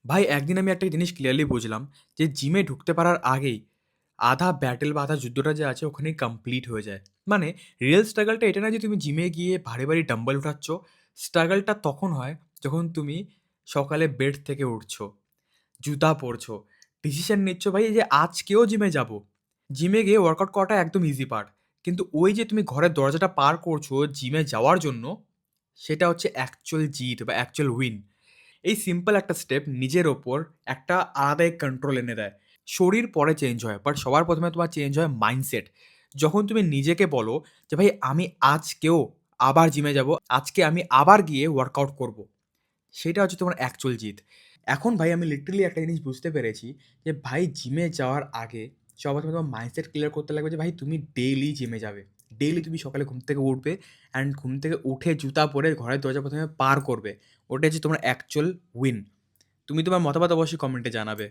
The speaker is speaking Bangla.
ভাই একদিন আমি একটা জিনিস ক্লিয়ারলি বুঝলাম যে জিমে ঢুকতে পারার আগেই আধা ব্যাটেল বা আধা যুদ্ধটা যে আছে ওখানেই কমপ্লিট হয়ে যায়। মানে রিয়েল স্ট্রাগলটা এটা না যে তুমি জিমে গিয়ে ভারী, ভারী ডাম্বেল উঠাচ্ছ। স্ট্রাগলটা তখন হয় যখন তুমি সকালে বেড থেকে উঠছো, জুতা পরছো, ডিসিশন নিচ্ছ ভাই এই যে আজকেও জিমে যাবো। জিমে গিয়ে ওয়ার্কআউট করাটা একদম ইজি পার্ট। কিন্তু ওই যে তুমি ঘরের দরজাটা পার করছো জিমে যাওয়ার জন্য, সেটা হচ্ছে অ্যাকচুয়াল জিত বা অ্যাকচুয়াল উইন। এই সিম্পল একটা স্টেপ নিজের ওপর একটা আলাদাই কন্ট্রোল এনে দেয়। শরীর পরে চেঞ্জ হয়, বাট সবার প্রথমে তোমার চেঞ্জ হয় মাইন্ডসেট। যখন তুমি নিজেকে বলো যে ভাই আমি আজকেও আবার জিমে যাব, আজকে আমি আবার গিয়ে ওয়ার্কআউট করব, সেটা হচ্ছে তোমার অ্যাকচুয়াল জিত। এখন ভাই আমি লিটারালি একটা জিনিস বুঝতে পেরেছি যে ভাই জিমে যাওয়ার আগে সবার প্রথমে তোমার মাইন্ডসেট ক্লিয়ার করতে লাগবে যে ভাই তুমি ডেইলি জিমে যাবে। ডেইলি তুমি সকালে ঘুম থেকে উঠবে অ্যান্ড ঘুম থেকে উঠে জুতা পরে ঘরের দরজা প্রথমে পার করবে। ওটা হচ্ছে তোমার অ্যাকচুয়াল উইন। তুমি তোমার মতামত অবশ্যই কমেন্টে জানাবে।